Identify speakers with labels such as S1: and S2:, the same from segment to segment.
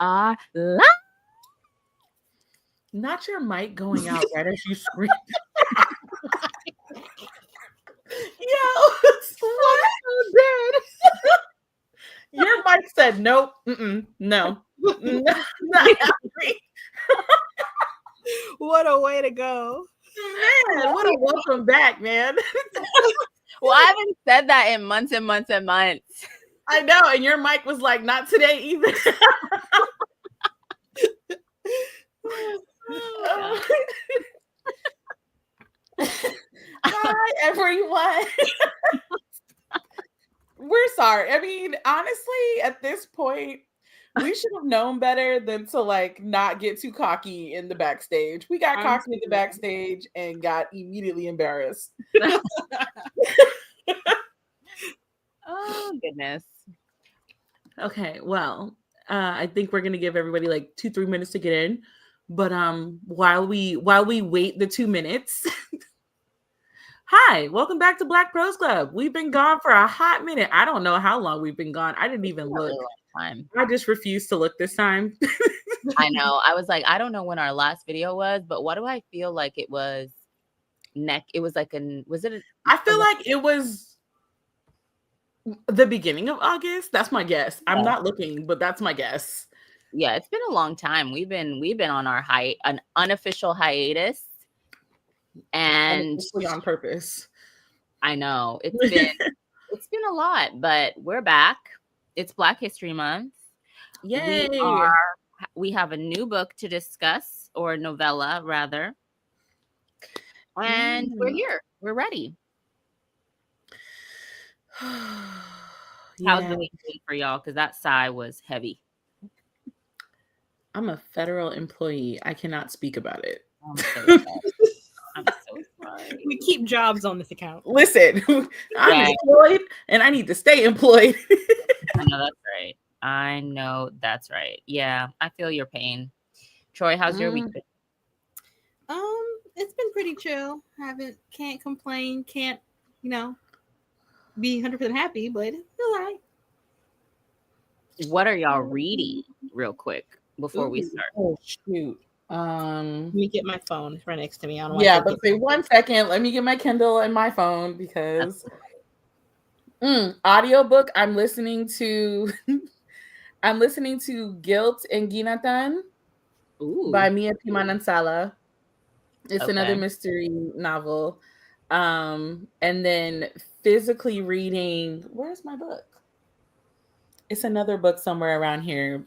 S1: are live.
S2: Not your mic going out right as you scream. Yo, what?
S1: So dead.
S2: Your mic said nope. No. No, not happening.
S3: What a way to go.
S2: Man, what a welcome back, man.
S1: Well, I haven't said that in months and months and months.
S2: I know, and your mic was like, not today either.
S1: Oh,
S2: Hi, everyone. We're sorry. I mean, honestly, at this point, we should have known better than to like not get too cocky in the backstage. We got cocky in the backstage and got immediately embarrassed.
S1: Oh goodness.
S2: Okay, well, I think we're gonna give everybody like 2-3 minutes to get in. But while we wait the 2 minutes, hi, welcome back to Black Prose Club. We've been gone for a hot minute. I don't know how long we've been gone. I didn't even look.
S1: Time.
S2: I just refused to look this time.
S1: I know. I was like, I don't know when our last video was, but why do I feel like it was it was like
S2: I feel like it was the beginning of August. That's my guess. I'm not looking, but that's my guess.
S1: Yeah, it's been a long time. We've been on our an unofficial hiatus, and
S2: on purpose.
S1: I know it's been a lot, but we're back. It's Black History Month.
S2: Yay!
S1: We have a new book to discuss, or novella rather, and we're here. We're ready. How's the week been for y'all? Because that sigh was heavy.
S2: I'm a federal employee. I cannot speak about it.
S1: I'm so sorry.
S3: We keep jobs on this account.
S2: Listen, I'm employed and I need to stay employed.
S1: I know that's right. Yeah, I feel your pain. Troy, how's your week been?
S3: It's been pretty chill. Can't complain. Can't, be 100% happy, but it's all right.
S1: What are y'all reading, real quick, before we start?
S2: Oh shoot!
S3: Let me get my phone. It's right next to me. I don't.
S2: Yeah, but say 1 second. Let me get my Kindle and my phone because audiobook. I'm listening to Guilt and Ginatan by Mia Pimanansala. It's another mystery novel. And then physically reading, where's my book? It's another book somewhere around here.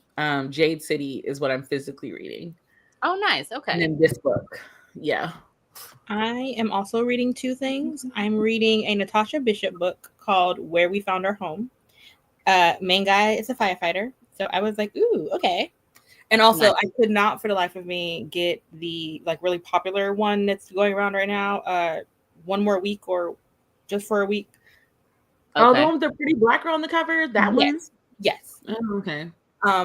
S2: Jade City is what I'm physically reading.
S1: Oh, nice. Okay.
S2: And then this book. Yeah.
S3: I am also reading 2 things. I'm reading a Natasha Bishop book called Where We Found Our Home. Main guy is a firefighter. So I was like, ooh, okay. And also I could not for the life of me get the like really popular one that's going around right now. One More Week or Just for a Week.
S2: Okay. Oh, the one with the pretty black girl on the cover? That one?
S3: Yes.
S2: Oh, okay.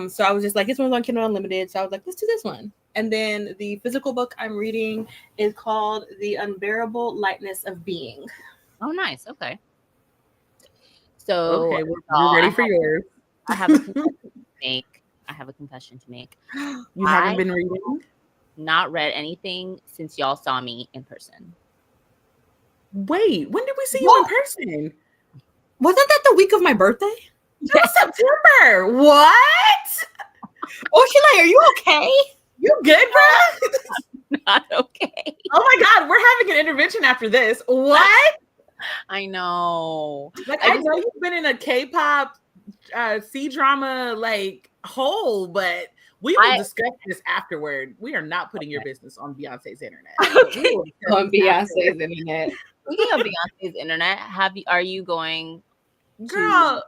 S3: So I was just like, this one's on Kindle Unlimited. So I was like, let's do this one. And then the physical book I'm reading is called The Unbearable Lightness of Being.
S1: Oh, nice. Okay. So
S2: we're ready for yours.
S1: I have a confession to make.
S2: You haven't been reading?
S1: Not read anything since y'all saw me in person.
S2: Wait, when did we see you in person?
S3: Wasn't that the week of my birthday?
S2: Yes, September. What?
S3: Oh, Sheila, are you okay?
S2: You good, bro?
S1: Not okay.
S2: Oh my God, we're having an intervention after this. What?
S1: I know.
S2: Like I know you've been in a K-pop C-drama like hole, but we will discuss this afterward. We are not putting your business on Beyonce's internet.
S3: On Beyonce's internet.
S1: Speaking of Beyonce's internet, are you going to...
S2: Girl,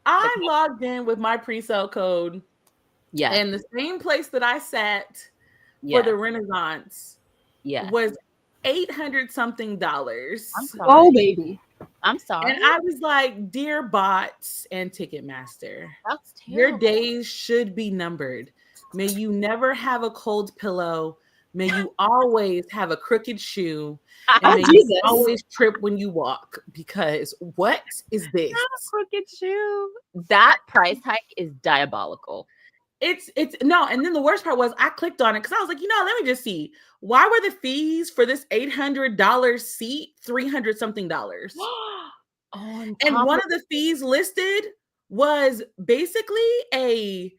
S2: I logged in with my pre-sale code. Yeah. And the same place that I sat for the Renaissance was $800 something.
S3: Oh, baby.
S1: I'm sorry.
S2: And I was like, dear bots and Ticketmaster,
S1: that's terrible.
S2: Your days should be numbered. May you never have a cold pillow. May you always have a crooked shoe. And may you always trip when you walk. Because what is this?
S1: Not a crooked shoe. That price hike is diabolical.
S2: It's no, and then the worst part was I clicked on it because I was like, let me just see. Why were the fees for this $800 seat $300 something? And one of the fees listed was basically a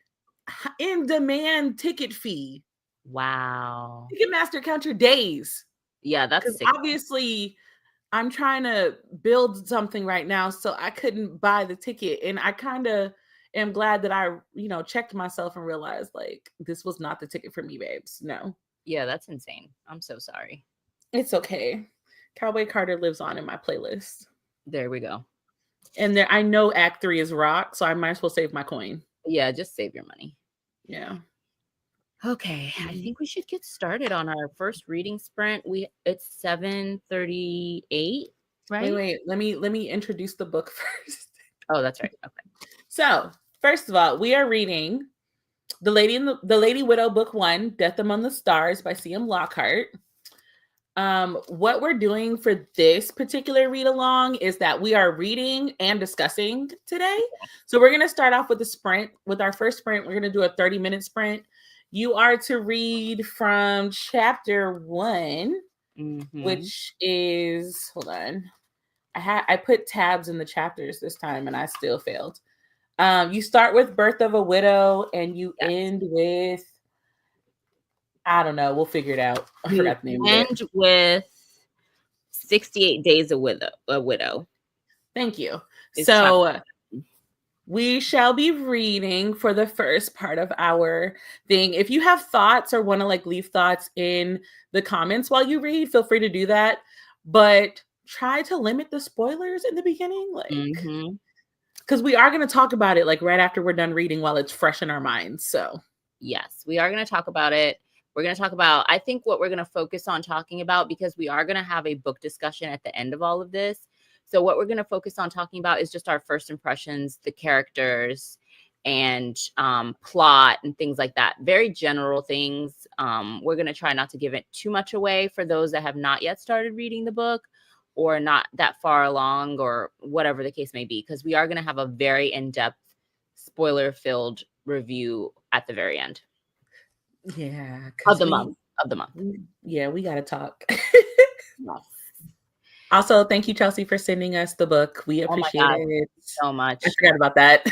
S2: in-demand ticket fee.
S1: Wow.
S2: Ticketmaster count your days.
S1: Yeah, that's
S2: because obviously I'm trying to build something right now, so I couldn't buy the ticket, and I kind of am glad that I, checked myself and realized like this was not the ticket for me, babes. No.
S1: Yeah, that's insane. I'm so sorry.
S2: It's okay. Cowboy Carter lives on in my playlist.
S1: There we go.
S2: And I know Act 3 is rock, so I might as well save my coin.
S1: Yeah, just save your money.
S2: Yeah.
S1: Okay, I think we should get started on our first reading sprint. It's 7:38, right?
S2: Wait. Let me introduce the book first.
S1: Oh, that's right. Okay.
S2: So, first of all, we are reading The Lady Widow, Book 1, Death Among the Stars by C.M. Lockhart. What we're doing for this particular read along is that we are reading and discussing today. So we're going to start off with a sprint. With our first sprint, we're going to do a 30-minute sprint. You are to read from chapter 1, which is, hold on. I put tabs in the chapters this time and I still failed. You start with Birth of a Widow and you end with, I don't know. We'll figure it out. I forgot the name of it.
S1: End with 68 Days a Widow.
S2: Thank you. So we shall be reading for the first part of our thing. If you have thoughts or want to leave thoughts in the comments while you read, feel free to do that. But try to limit the spoilers in the beginning, because we are going to talk about it right after we're done reading while it's fresh in our minds. So
S1: yes, we are going to talk about it. We're going to talk about, I think what we're going to focus on talking about, because we are going to have a book discussion at the end of all of this. So what we're going to focus on talking about is just our first impressions, the characters, and plot and things like that. Very general things. We're going to try not to give it too much away for those that have not yet started reading the book or not that far along or whatever the case may be, because we are going to have a very in-depth, spoiler-filled review at the very end.
S2: Yeah.
S1: Of the month.
S2: Yeah, we got to talk. Yes. Also, thank you, Chelsea, for sending us the book. We appreciate it
S1: so much.
S2: I forgot about that.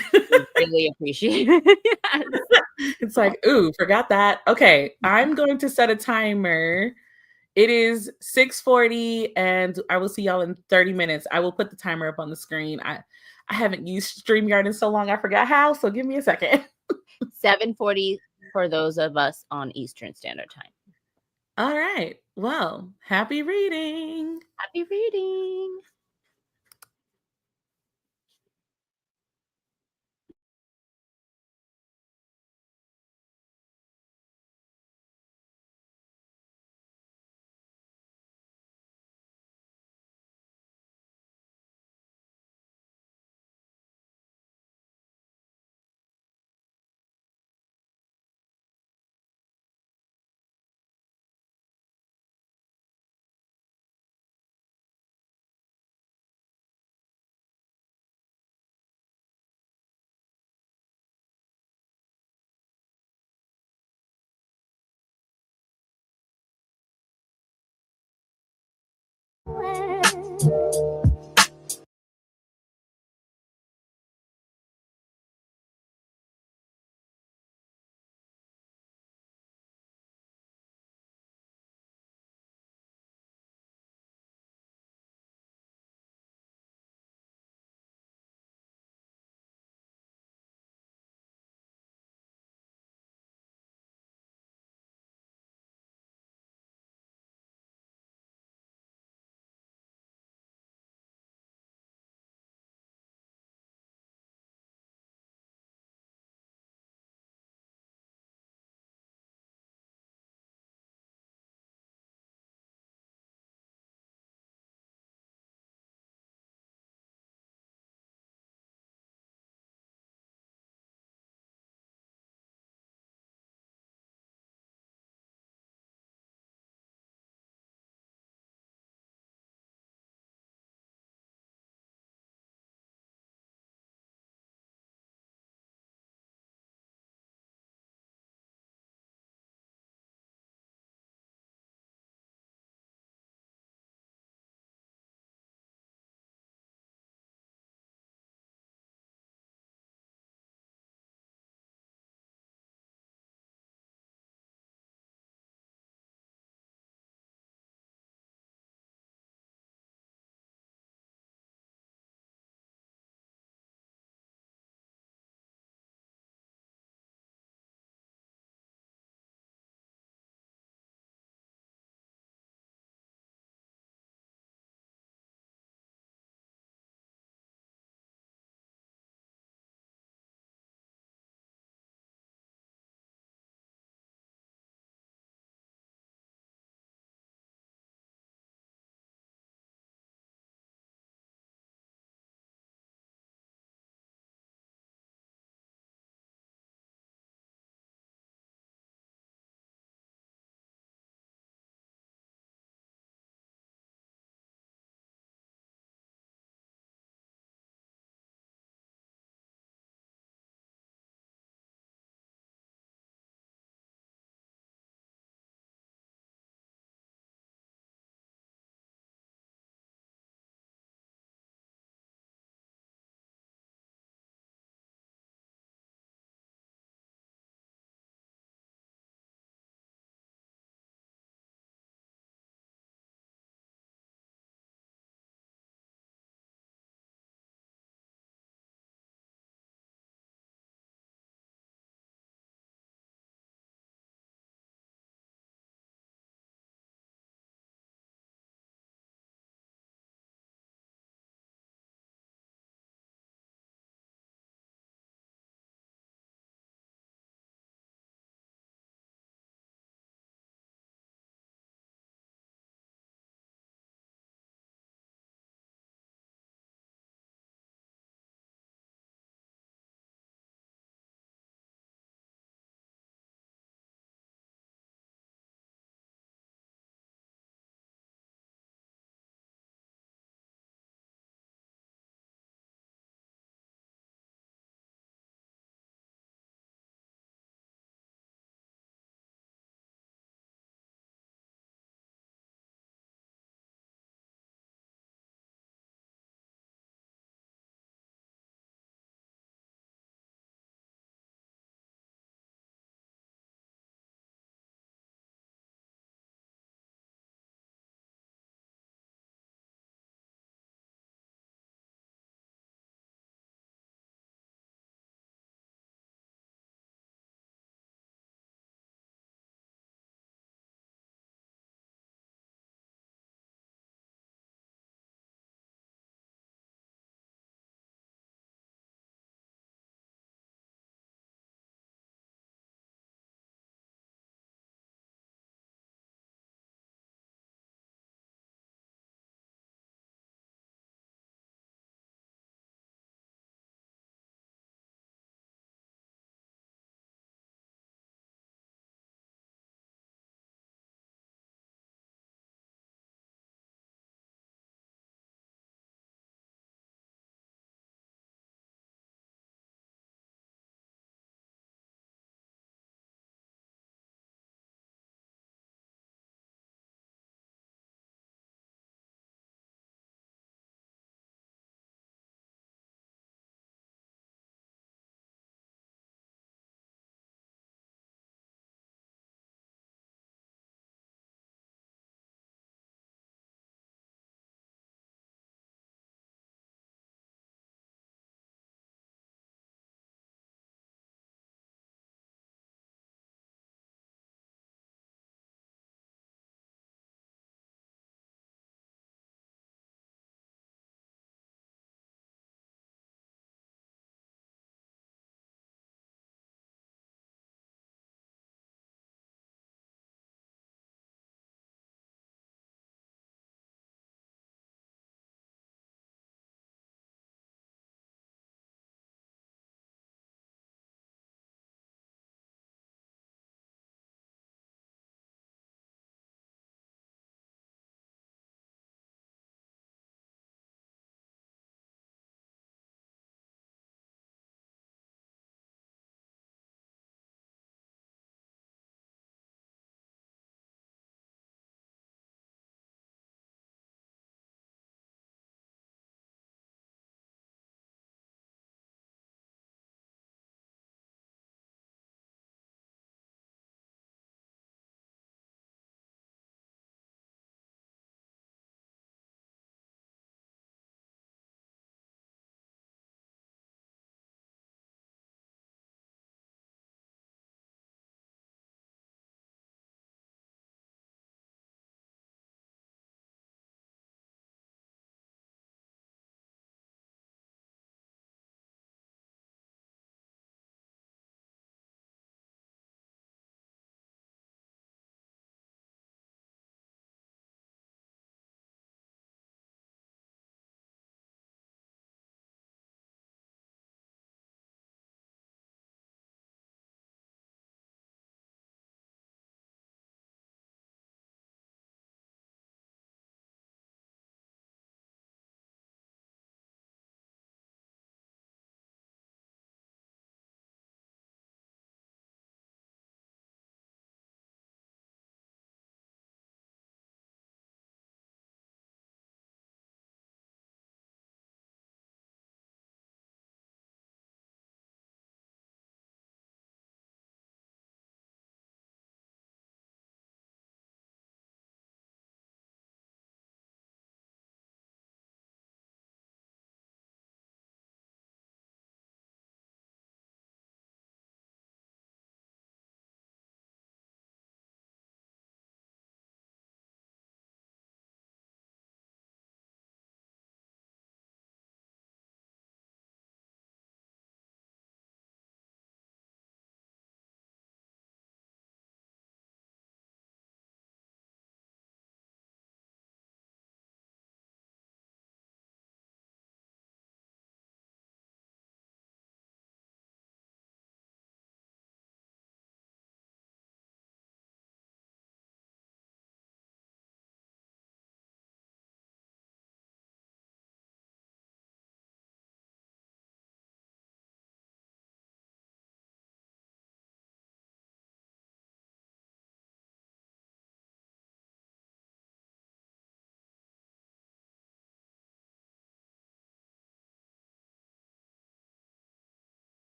S1: Really appreciate it. Yes.
S2: It's ooh, forgot that. Okay, I'm going to set a timer. It is 6:40, and I will see y'all in 30 minutes. I will put the timer up on the screen. I haven't used StreamYard in so long, I forgot how, so give me a second.
S1: 7:40 for those of us on Eastern Standard Time.
S2: All right. Well, happy reading.
S1: Happy reading.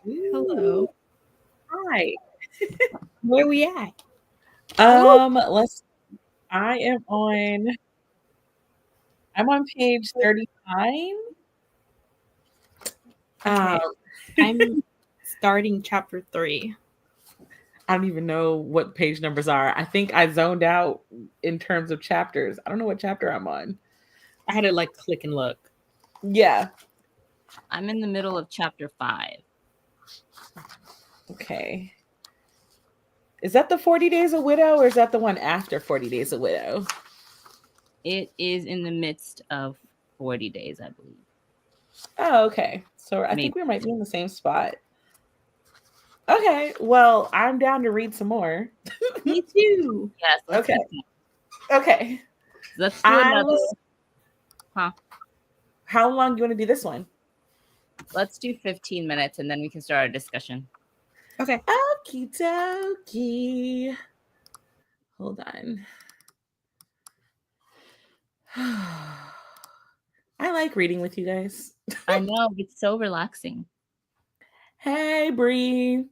S3: Hello.
S2: Hi.
S3: Where we at?
S2: I'm on page 39.
S3: Okay. I'm starting chapter 3.
S2: I don't even know what page numbers are. I think I zoned out in terms of chapters. I don't know what chapter I'm on.
S3: I had to like click and look.
S2: Yeah.
S1: I'm in the middle of chapter 5.
S2: Okay. Is that the 40 Days a Widow, or is that the one after 40 Days a Widow?
S1: It is in the midst of 40 days, I believe.
S2: Oh, okay. So I think we might be in the same spot. Okay. Well, I'm down to read some more.
S3: Me too.
S1: Yes. Let's
S2: Okay.
S1: Let's do another.
S2: How long do you want to do this one?
S1: Let's do 15 minutes and then we can start our discussion.
S3: Okay.
S2: Okie dokie. Hold on. I like reading with you guys.
S1: I know. It's so relaxing.
S2: Hey, Bree.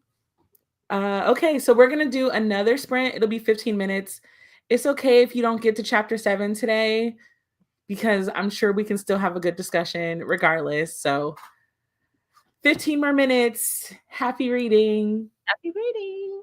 S2: Okay, so we're going to do another sprint. It'll be 15 minutes. It's okay if you don't get to chapter 7 today, because I'm sure we can still have a good discussion regardless. So 15 more minutes. Happy reading.
S1: Happy reading.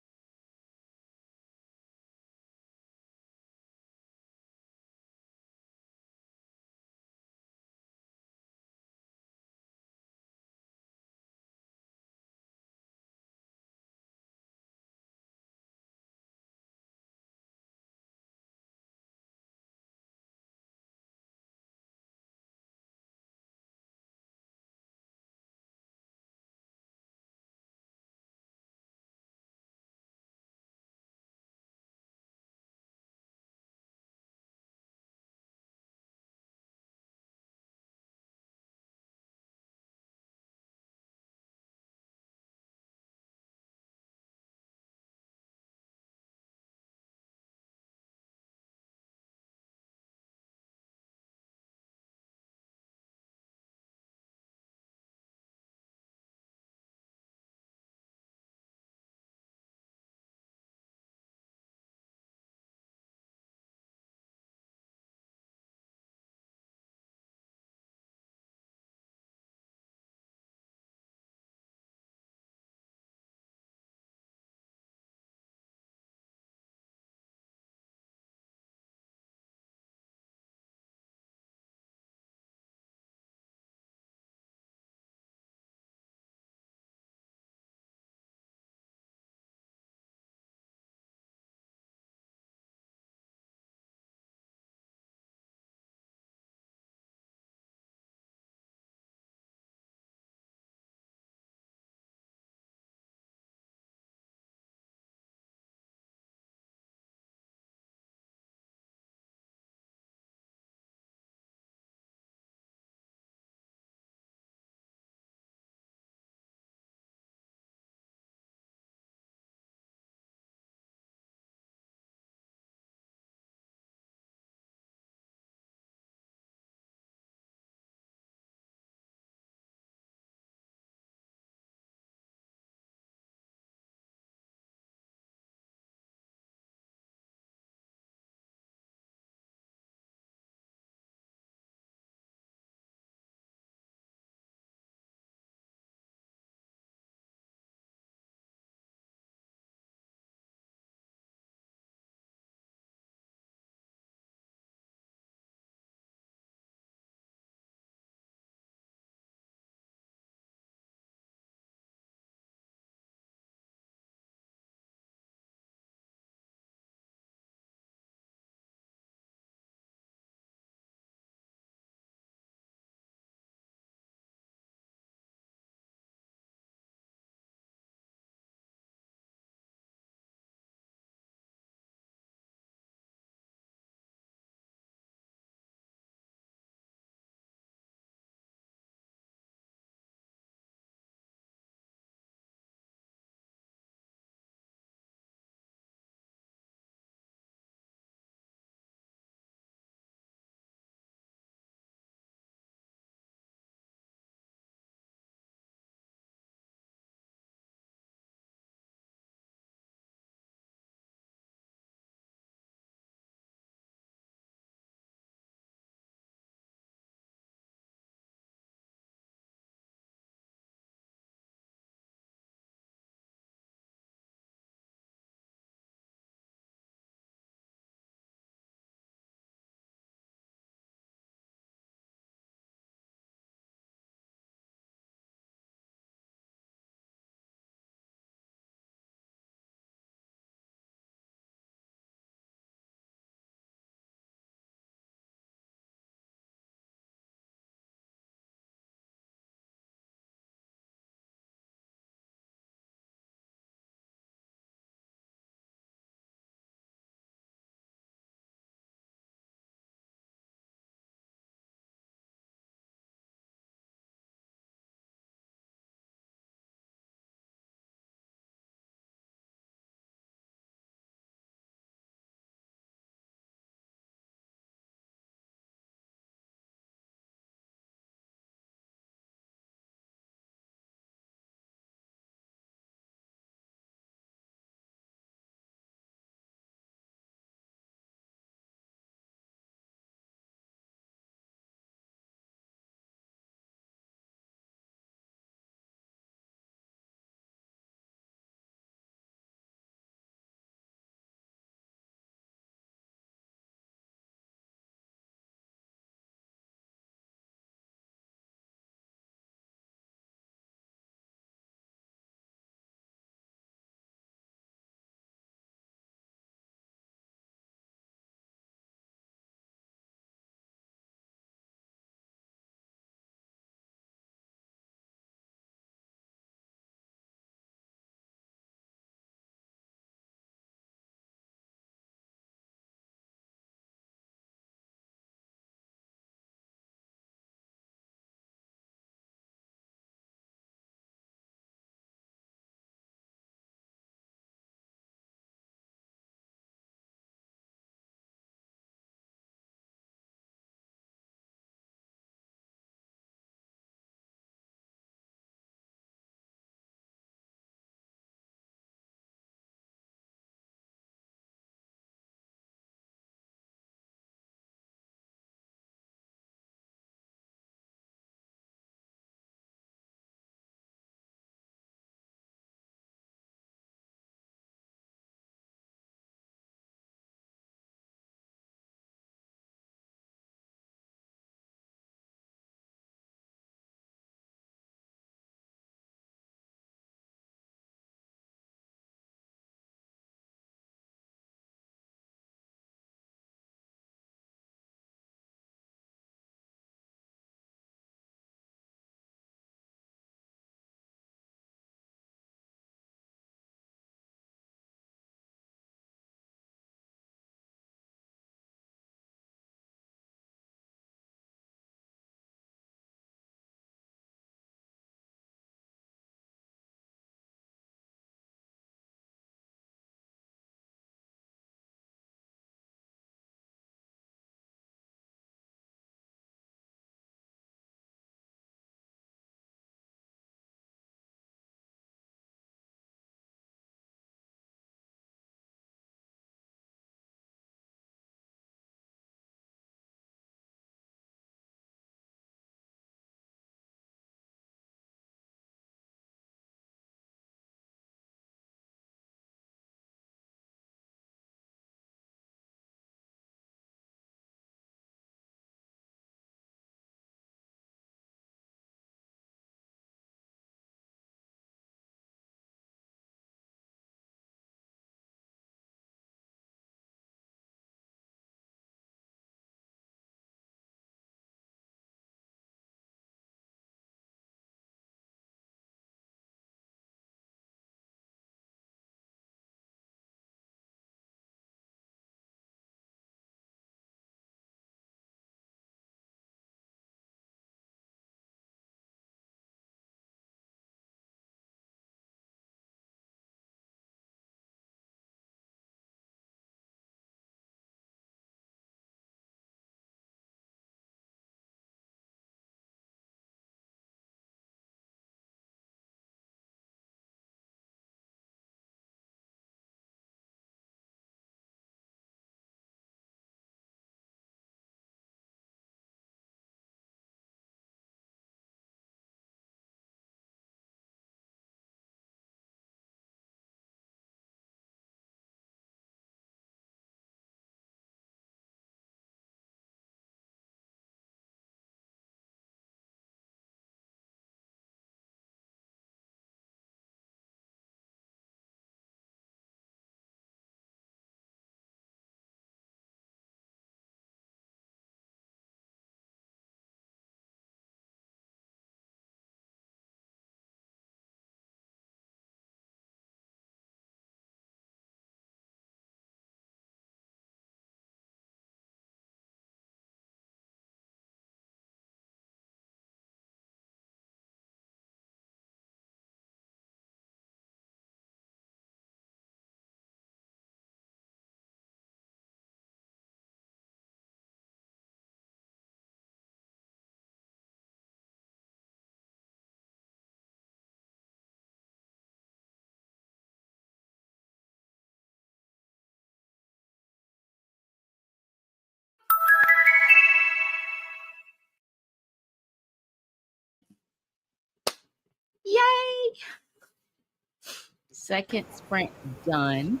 S1: Second sprint done.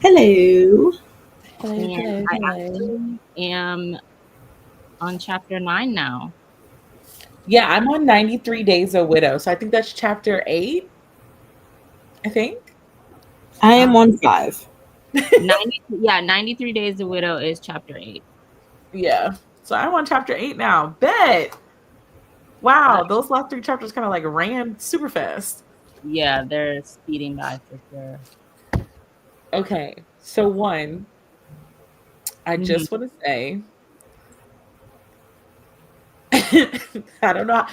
S3: Hello.
S1: And I actually am on chapter 9 now.
S2: Yeah, I'm on 93 Days a Widow. So I think that's chapter 8. I think.
S3: I am on 5.
S1: 93 Days a Widow is chapter 8.
S2: Yeah. So I'm on chapter 8 now. Bet. Wow, those last 3 chapters kind of like ran super fast.
S1: Yeah, they're speeding by for sure.
S2: Okay, so one, I just want to say, I don't know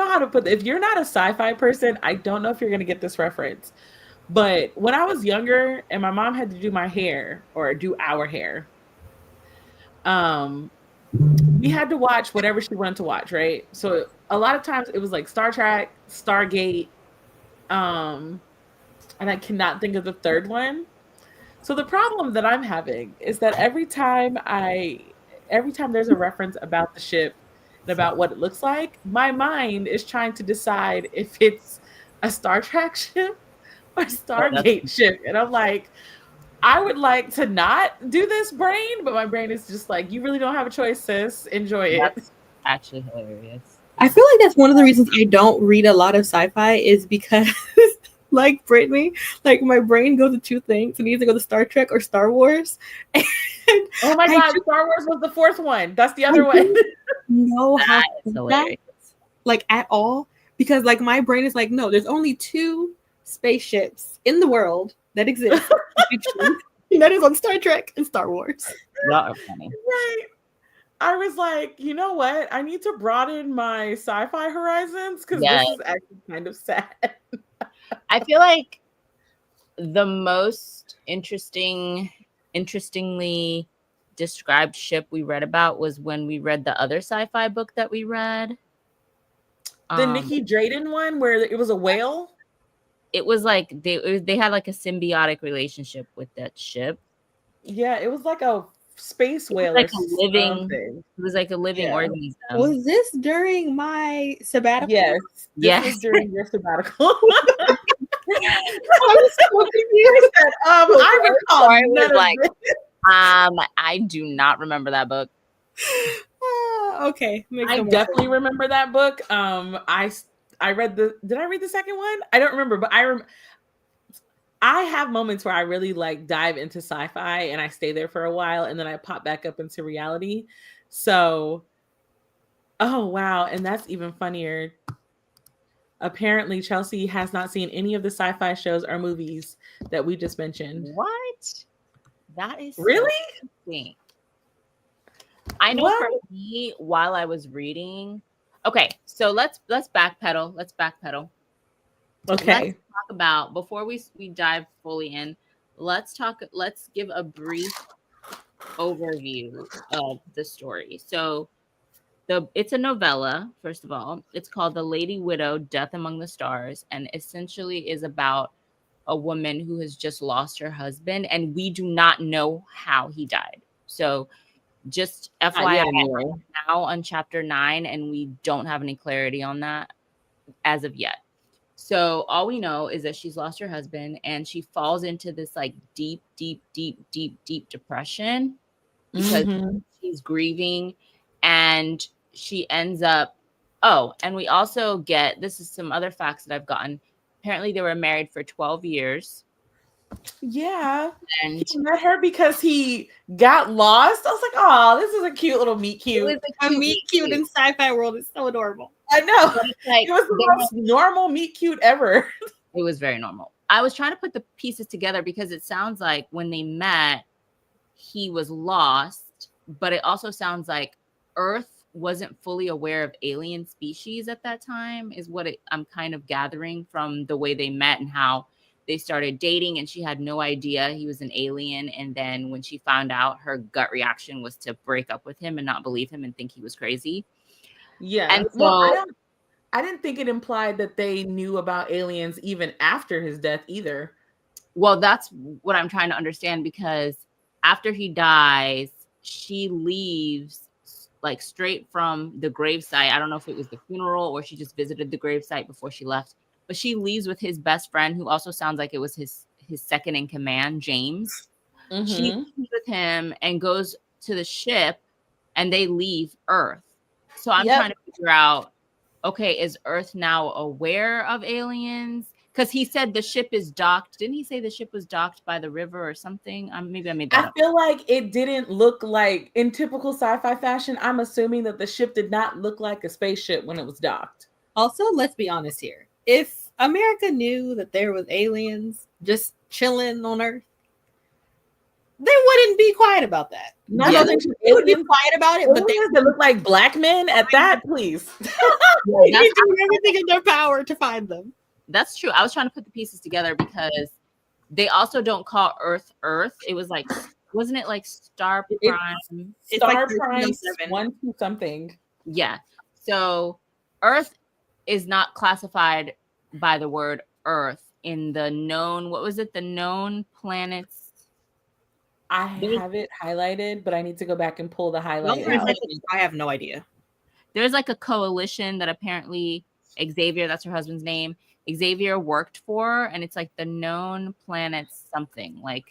S2: how to put. If you're not a sci-fi person, I don't know if you're gonna get this reference. But when I was younger and my mom had to do my hair or do our hair, we had to watch whatever she wanted to watch, right? So a lot of times it was like Star Trek, Stargate, and I cannot think of the third one. So the problem that I'm having is that every time there's a reference about the ship and about what it looks like, my mind is trying to decide if it's a Star Trek ship or Stargate ship. And I'm like, I would like to not do this brain, but my brain is just like, you really don't have a choice, sis. Enjoy it.
S1: That's actually hilarious.
S3: I feel like that's one of the reasons I don't read a lot of sci-fi is because like Brittany, like my brain goes to two things. It needs to go to Star Trek or Star Wars. And
S2: oh my God, Star Wars was the fourth one. That's the other one.
S3: No, how hilarious. Like at all. Because like my brain is like, no, there's only 2 spaceships in the world that exist. And that is on Star Trek and Star Wars.
S1: That are funny.
S2: Right. I was like, you know what? I need to broaden my sci-fi horizons because this is actually kind of sad.
S1: I feel like the most interestingly described ship we read about was when we read the other sci-fi book that we read.
S2: The Nikki Drayden one where it was a whale?
S1: It was like they had like a symbiotic relationship with that ship.
S2: Yeah, it was like a space whale
S1: like
S2: or something.
S1: It was like a living organism.
S3: Was this during my sabbatical?
S2: Yes.
S1: This
S2: was during your sabbatical. I was so confused. I recall
S1: I do not remember that book.
S3: Okay.
S2: I definitely remember that book. I read did I read the second one? I don't remember, but I have moments where I really like dive into sci-fi and I stay there for a while and then I pop back up into reality. So, oh wow. And that's even funnier. Apparently Chelsea has not seen any of the sci-fi shows or movies that we just mentioned.
S1: What? That is
S2: really?
S1: So I know for me, while I was reading. Okay, so let's backpedal. Okay. Let's talk about, before we dive fully in, let's give a brief overview of the story. So it's a novella, first of all. It's called The Lady Widow, Death Among the Stars, and essentially is about a woman who has just lost her husband, and we do not know how he died. So just FYI, now on chapter 9, and we don't have any clarity on that as of yet. So all we know is that she's lost her husband and she falls into this like deep depression because she's grieving, and she ends up, and we also get, this is some other facts that I've gotten. Apparently they were married for 12 years.
S2: Yeah. And he met her because he got lost. I was like, oh, this is a cute little meet cute.
S3: It was a meet cute in sci-fi world. It's so adorable.
S2: I know. Like, it was the most normal meet cute ever.
S1: It was very normal. I was trying to put the pieces together because it sounds like when they met, he was lost, but it also sounds like Earth wasn't fully aware of alien species at that time, is what I'm kind of gathering from the way they met and how they started dating, and she had no idea he was an alien. And then when she found out, her gut reaction was to break up with him and not believe him and think he was crazy.
S2: Yeah. And so I didn't think it implied that they knew about aliens even after his death either.
S1: Well, that's what I'm trying to understand, because after he dies, she leaves like straight from the gravesite. I don't know if it was the funeral or she just visited the gravesite before she left. but she leaves with his best friend, who also sounds like it was his second in command, James.
S2: Mm-hmm.
S1: She leaves with him and goes to the ship, and they leave Earth. So I'm trying to figure out, okay, is Earth now aware of aliens? Because he said the ship is docked. Didn't he say the ship was docked by the river or something? Maybe I made that up.
S2: I feel like it didn't look like, in typical sci-fi fashion, I'm assuming that the ship did not look like a spaceship when it was docked.
S3: Also, let's be honest here. If America knew that there was aliens just chilling on Earth, they wouldn't be quiet about that.
S2: They
S3: would be quiet about it, but
S2: they look like black men at that, please.
S3: They'd be doing everything in their power to find them.
S1: That's true. I was trying to put the pieces together because they also don't call Earth Earth. It was like, wasn't it like Star Prime?
S2: It's Star like Prime 1 2 something.
S1: Yeah. So Earth is not classified by the word Earth in the known, what was it? The known planets.
S2: I have it highlighted, but I need to go back and pull the highlight out.
S3: I have no idea.
S1: There's like a coalition that apparently Xavier, that's her husband's name, Xavier worked for, and it's like the known planets something. Like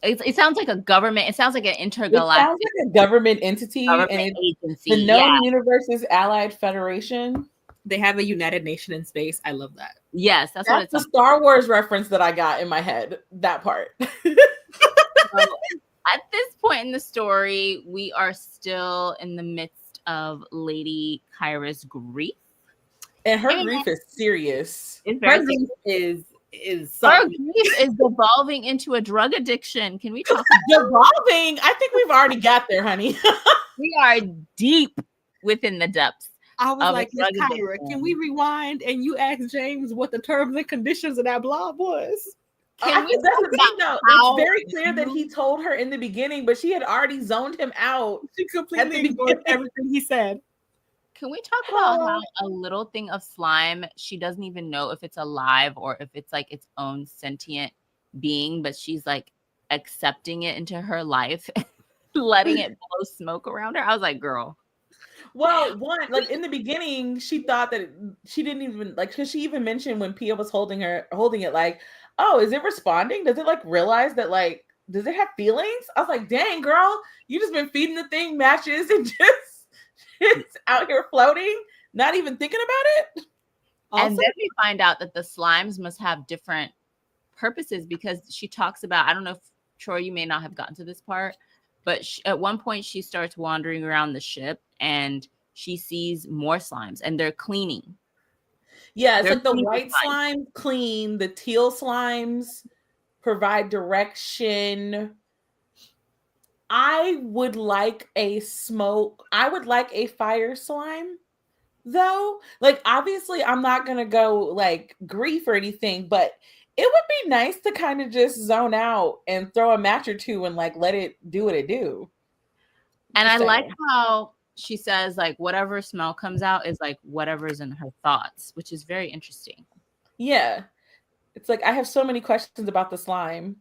S1: it sounds like a government. It sounds like an intergalactic.
S2: It sounds like a government entity, and
S1: agency.
S2: The known universe's Allied Federation.
S3: They have a United Nation in space. I love that.
S1: Yes, that's what it's
S2: the Star Wars reference that I got in my head. That part.
S1: So, at this point in the story, we are still in the midst of Lady Kyra's grief.
S2: And her grief is serious.
S1: Her grief is devolving into a drug addiction. Can we talk
S2: about devolving? I think we've already got there, honey.
S1: We are deep within the depths.
S3: I was like, Miss Kyra, can we rewind and you ask James what the terms and conditions of that blog was?
S2: That's the thing, though. It's very clear that he told her in the beginning, but she had already zoned him out.
S3: She completely ignored everything he said.
S1: Can we talk about how a little thing of slime, she doesn't even know if it's alive or if it's like its own sentient being, but she's like accepting it into her life, letting it blow smoke around her? I was like, girl.
S2: Well, like in the beginning, she thought that she didn't even like, because she even mentioned when Pia was holding it, like, oh, is it responding? Does it like realize that, like, does it have feelings? I was like, dang, girl, you just been feeding the thing matches and just it's out here floating, not even thinking about it.
S1: Also, and then we find out that the slimes must have different purposes, because she talks about, I don't know if Troy, you may not have gotten to this part, but at one point she starts wandering around the ship and she sees more slimes and they're cleaning.
S2: Yeah, it's like the white slime clean, the teal slimes provide direction. I would like a fire slime, though. Like, obviously, I'm not going to go like grief or anything, but it would be nice to kind of just zone out and throw a match or two and like let it do what it do.
S1: And I like how she says, like, whatever smell comes out is like whatever's in her thoughts, which is very interesting.
S2: Yeah. It's like, I have so many questions about the slime.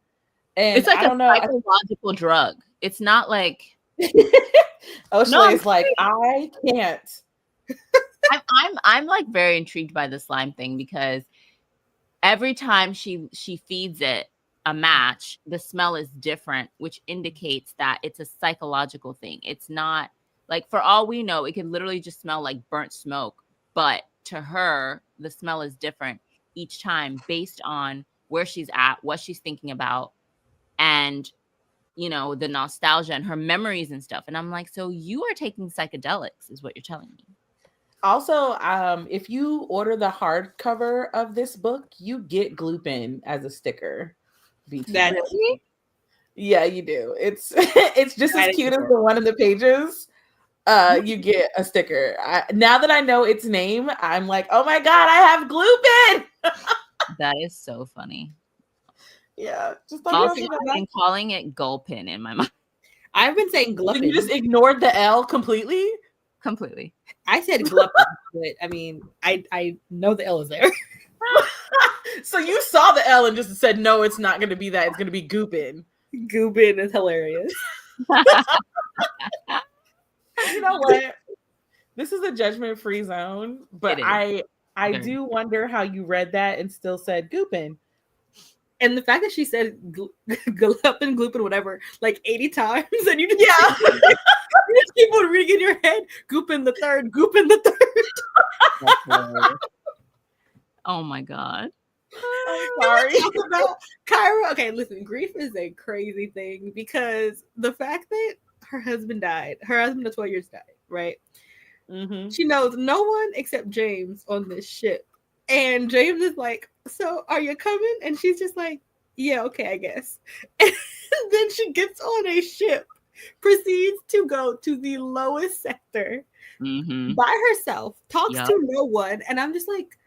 S2: And
S1: it's like a psychological drug. It's not like
S2: O'Shleigh's like, I can't.
S1: I'm like very intrigued by the slime thing, because every time she feeds it a match, the smell is different, which indicates that it's a psychological thing. It's not like, for all we know, it could literally just smell like burnt smoke, but to her, the smell is different each time based on where she's at, what she's thinking about, and, you know, the nostalgia and her memories and stuff. And I'm like, so you are taking psychedelics is what you're telling me.
S2: Also, if you order the hardcover of this book, you get Gloopin as a sticker.
S1: Really?
S2: Yeah, you do. It's just as cute as the one in the pages. You get a sticker. Now that I know its name, I'm like, oh my god, I have Gloopin.
S1: That is so funny.
S2: Yeah, just
S1: also, I've been calling it Gulpin in my mind.
S3: I've been saying Gluppin.
S2: You just ignored the L completely.
S3: I said Gluppin, but I mean, I know the L is there.
S2: So you saw the L and just said, no, it's not going to be that. It's going to be Goopin.
S3: Goopin is hilarious.
S2: You know what? This is a judgment-free zone, but I do wonder how you read that and still said Goopin.
S3: And the fact that she said Gluppin, Gloopin, whatever, like 80 times, and you just keep on reading in your head, Goopin the third, Goopin the third.
S1: Oh my God.
S3: I'm sorry. About Kyra. Okay, listen, grief is a crazy thing because the fact that her husband of 12 years died, right?
S2: Mm-hmm.
S3: She knows no one except James on this ship. And James is like, so are you coming? And she's just like, yeah, okay, I guess. And then she gets on a ship, proceeds to go to the lowest sector by herself, talks to no one. And I'm just like,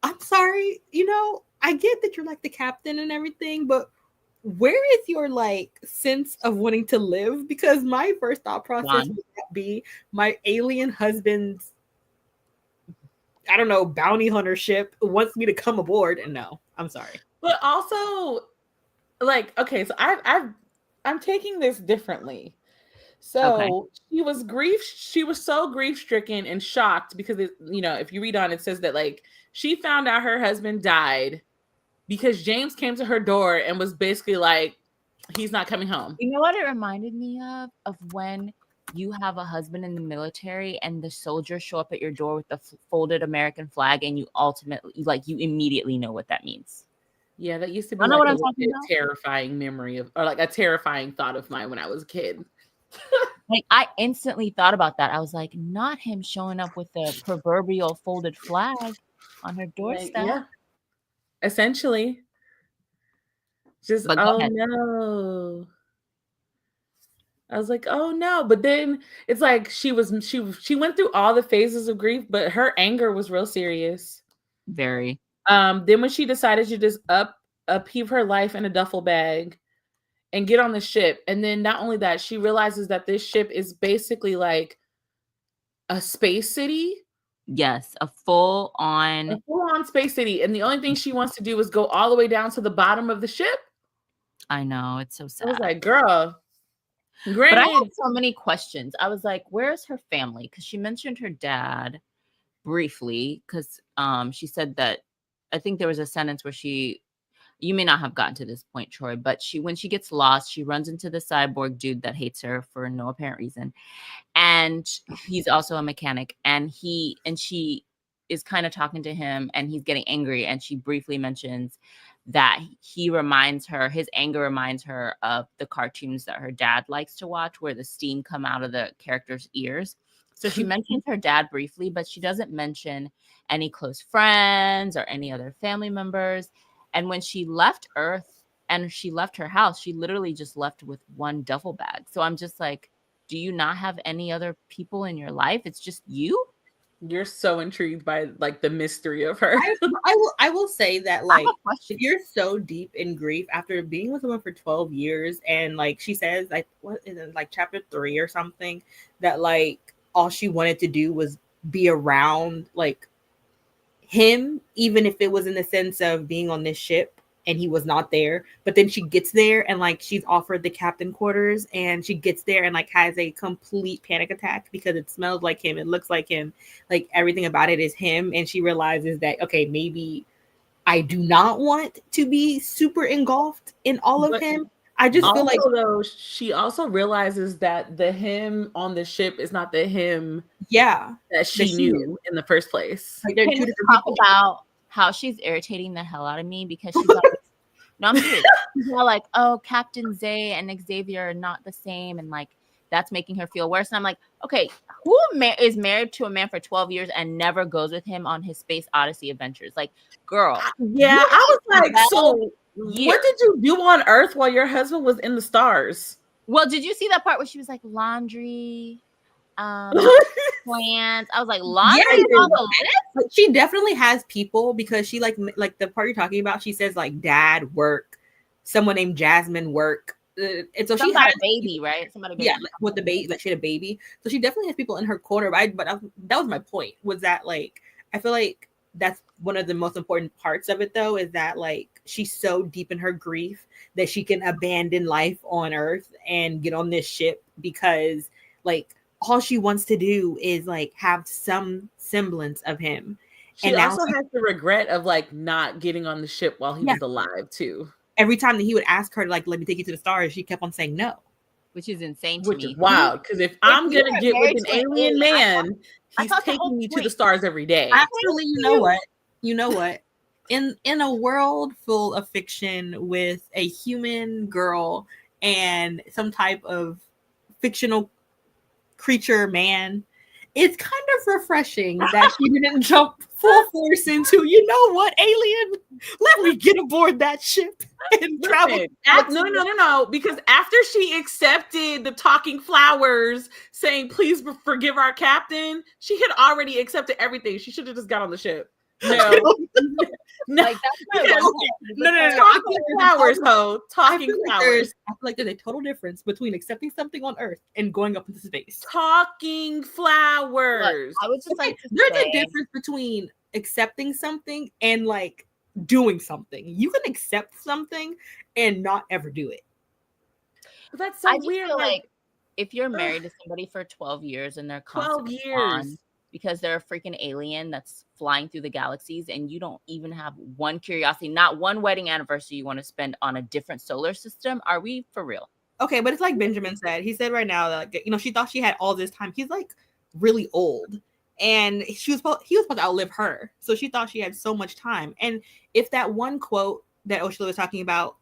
S3: I'm sorry, I get that you're like the captain and everything, but where is your like sense of wanting to live? Because my first thought process would be my alien husband's, I don't know, bounty hunter ship wants me to come aboard, and no, I'm sorry.
S2: But also, like, okay, so I'm taking this differently. So she was so grief-stricken and shocked because if you read on, it says that like she found out her husband died because James came to her door and was basically like, he's not coming home.
S1: You know what it reminded me of when you have a husband in the military and the soldiers show up at your door with the folded American flag, and you immediately know what that means.
S2: Yeah, that used to be like a terrifying memory or like a terrifying thought of mine when I was a kid.
S1: Like, I instantly thought about that. I was like, not him showing up with the proverbial folded flag on her doorstep.
S2: Like, yeah. Essentially. Just, no. I was like, oh no. But then it's like she went through all the phases of grief, but her anger was real serious.
S1: Very.
S2: Then when she decided to just upheave her life in a duffel bag and get on the ship, and then not only that, she realizes that this ship is basically like a space city.
S1: Yes, a full-on
S2: space city, and the only thing she wants to do is go all the way down to the bottom of the ship.
S1: I know, it's so sad.
S2: I was like, girl.
S1: But I had so many questions. I was like, where's her family? Because she mentioned her dad briefly, because she said that, I think there was a sentence where you may not have gotten to this point, Troy, but when she gets lost, she runs into the cyborg dude that hates her for no apparent reason. And he's also a mechanic, and she is kind of talking to him, and he's getting angry. And she briefly mentions that his anger reminds her of the cartoons that her dad likes to watch, where the steam come out of the character's ears. So she mentions her dad briefly, but she doesn't mention any close friends or any other family members. And when she left Earth and she left her house, she literally just left with one duffel bag. So I'm just like, do you not have any other people in your life? It's just you?
S2: You're so intrigued by like the mystery of her.
S3: I will say that like if you're so deep in grief after being with someone for 12 years, and like she says, like, what is it, like chapter 3 or something, that like all she wanted to do was be around like him, even if it was in the sense of being on this ship and he was not there. But then she gets there and like she's offered the captain quarters, and she gets there and like has a complete panic attack because it smells like him, it looks like him, like everything about it is him. And she realizes that, okay, maybe I do not want to be super engulfed in all of him. I just feel like,
S2: though, she also realizes that the him on the ship is not the him that she knew in the first place.
S1: Like, can you talk about how she's irritating the hell out of me? Because she's like, no, I'm serious. She's all like, oh, Captain Zay and Xavier are not the same, and like that's making her feel worse. And I'm like, okay, who is married to a man for 12 years and never goes with him on his Space Odyssey adventures? Like, girl.
S2: Yeah, I was like, so what did you do on Earth while your husband was in the stars?
S1: Well, did you see that part where she was like, laundry, plans? I was like, laundry on the list?
S3: She definitely has people, because she like the part you're talking about, she says like dad, work, someone named Jasmine, work. And so she had
S1: a baby, right? Somebody baby.
S3: Yeah, like, with the baby, like she had a baby. So she definitely has people in her corner. But that was my point, was that like I feel like that's one of the most important parts of it, though, is that like she's so deep in her grief that she can abandon life on Earth and get on this ship, because like all she wants to do is like have some semblance of him.
S2: She also has the regret of like not getting on the ship while he was alive too.
S3: Every time that he would ask her, like, let me take you to the stars, she kept on saying no.
S1: Which is insane to
S2: Which
S1: me.
S2: is wild, because if I'm going to get with an alien man, he's taking me to the stars every day.
S3: Actually, you know what? In a world full of fiction with a human girl and some type of fictional creature man, it's kind of refreshing that she didn't jump full force into, you know what, alien? Let me get aboard that ship and travel.
S2: No. Because after she accepted the talking flowers saying, please forgive our captain, she had already accepted everything. She should have just got on the ship. No.
S1: Like, that's
S3: no.
S2: Talking flowers, ho. Talking flowers.
S3: I feel like there's a total difference between accepting something on Earth and going up into space.
S2: Talking flowers.
S1: Look, I would just like to
S3: there's a difference between accepting something and like doing something. You can accept something and not ever do it.
S2: But that's so weird.
S1: Feel like if you're married to somebody for 12 years and they're
S2: 12 years
S1: because they're a freaking alien that's flying through the galaxies and you don't even have one curiosity, not one wedding anniversary you want to spend on a different solar system. Are we for real?
S3: Okay, but it's like Benjamin said. He said right now that, you know, she thought she had all this time. He's like really old. And he was supposed to outlive her. So she thought she had so much time. And if that one quote that Oshila was talking about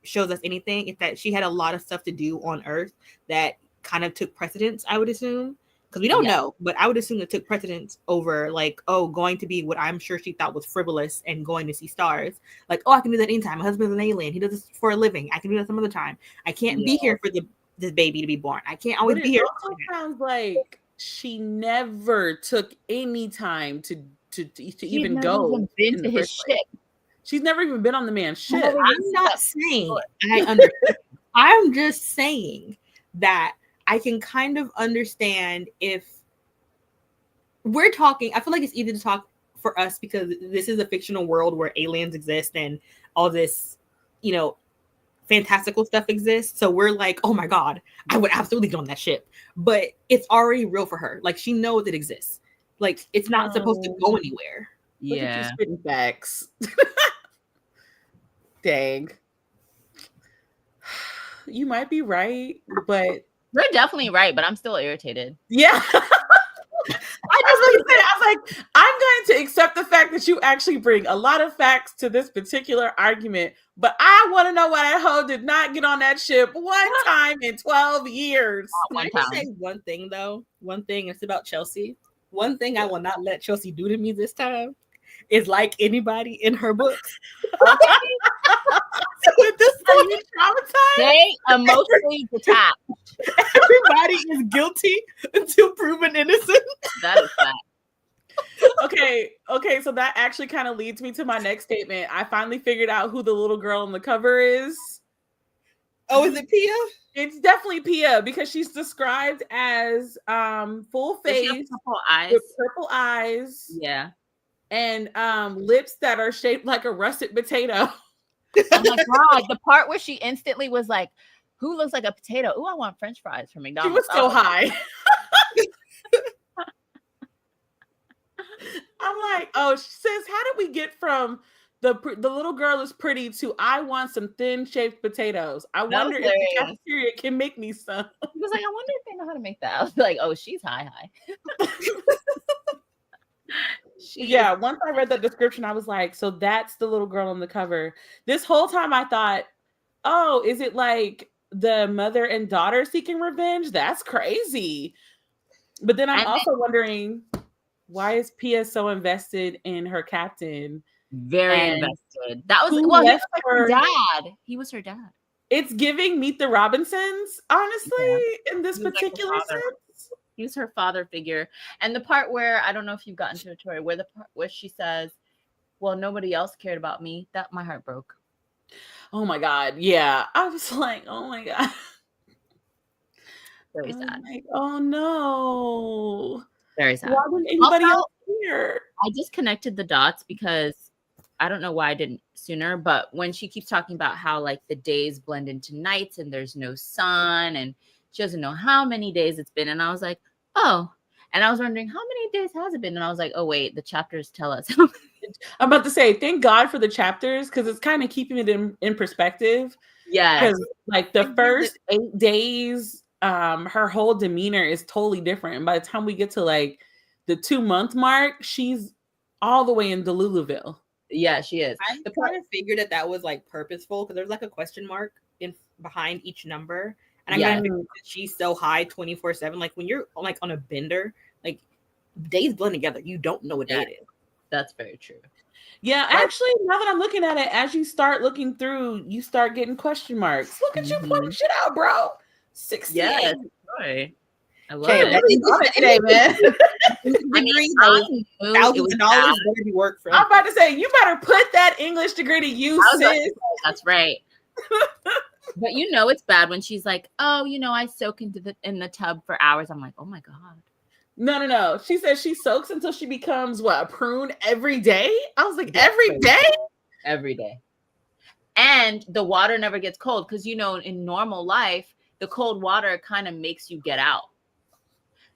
S3: shows us anything, it's that she had a lot of stuff to do on Earth that kind of took precedence, I would assume. Because we don't know, but I would assume it took precedence over like, going to be what I'm sure she thought was frivolous and going to see stars. Like, I can do that anytime. My husband's an alien. He does this for a living. I can do that some other time. I can't be here for this baby to be born. I can't always be here.
S2: It also sounds like she never took any time to even go
S1: into his ship.
S2: She's never even been on the man's ship.
S3: I'm not saying I understand. I'm just saying that I can kind of understand if we're talking. I feel like it's easy to talk for us because this is a fictional world where aliens exist and all this, you know, fantastical stuff exists. So we're like, oh my God, I would absolutely get on that ship. But it's already real for her. Like, she knows it exists. Like, it's not supposed to go anywhere.
S2: Look at you spitting facts. Dang. You might be right, but
S1: you're definitely right, but I'm still irritated.
S2: Yeah. I was like, I'm going to accept the fact that you actually bring a lot of facts to this particular argument, but I want to know why that hoe did not get on that ship one time in 12 years.
S3: Can I just say one thing, though? One thing, it's about Chelsea. One thing I will not let Chelsea do to me this time is like anybody in her books.
S2: With this point, you traumatized?
S1: They emotionally detached.
S3: Everybody is guilty until proven innocent.
S1: That is fact.
S2: Okay, so that actually kind of leads me to my next statement. I finally figured out who the little girl on the cover is.
S3: Oh, is it Pia?
S2: It's definitely Pia because she's described as full face, purple eyes.
S1: Yeah.
S2: And lips that are shaped like a russet potato.
S1: Oh my God. The part where she instantly was like, who looks like a potato? Oh, I want French fries from McDonald's.
S2: She was so high. I'm like, oh, she says, how did we get from the little girl is pretty to I want some thin shaped potatoes? I wonder if the cafeteria can make me some.
S1: He was like, I wonder if they know how to make that. I was like, oh, she's high.
S2: Yeah, once I read that description, I was like, so that's the little girl on the cover. This whole time I thought, oh, is it like the mother and daughter seeking revenge? That's crazy. But then I'm also wondering, why is Pia so invested in her captain?
S1: Very invested. That was, well, he was like her dad. He was her dad.
S2: It's giving Meet the Robinsons, honestly, in this particular sense.
S1: He was her father figure. And the part where, I don't know if you've gotten to it, Tori, where the part where she says, well, nobody else cared about me. That my heart broke.
S2: Oh my God. Yeah. I was like, oh my God.
S1: Very sad.
S2: Like, oh no.
S1: Very sad.
S2: Why would anybody else care?
S1: I just connected the dots because I don't know why I didn't sooner, but when she keeps talking about how like the days blend into nights and there's no sun and she doesn't know how many days it's been. And I was like, oh, And I was wondering, how many days has it been? And I was like, oh, wait, the chapters tell us.
S2: I'm about to say, thank God for the chapters, because it's kind of keeping it in perspective.
S1: Yeah.
S2: Because like the first 8 days, her whole demeanor is totally different. And by the time we get to like the 2-month mark, she's all the way in Deluluville.
S1: Yeah, she is.
S3: I kind of figured that was like purposeful, because there's like a question mark behind each number. And I'm gonna that she's so high 24/7. Like when you're like on a bender, like days blend together. You don't know what day it is.
S1: That's very true.
S2: Yeah, actually, now that I'm looking at it, as you start looking through, you start getting question marks. Look at you putting shit out, bro. 68.
S1: Yes, right. I love it.
S2: Today, man.
S3: $1,000 better be work for.
S2: I'm about to say, you better put that English degree to use, sis.
S1: That's right. But you know it's bad when she's like, oh, you know, I soak in the tub for hours. I'm like, oh my God.
S2: No. She says she soaks until she becomes a prune every day. I was like, every day?
S1: Every day. And the water never gets cold because, you know, in normal life, the cold water kind of makes you get out.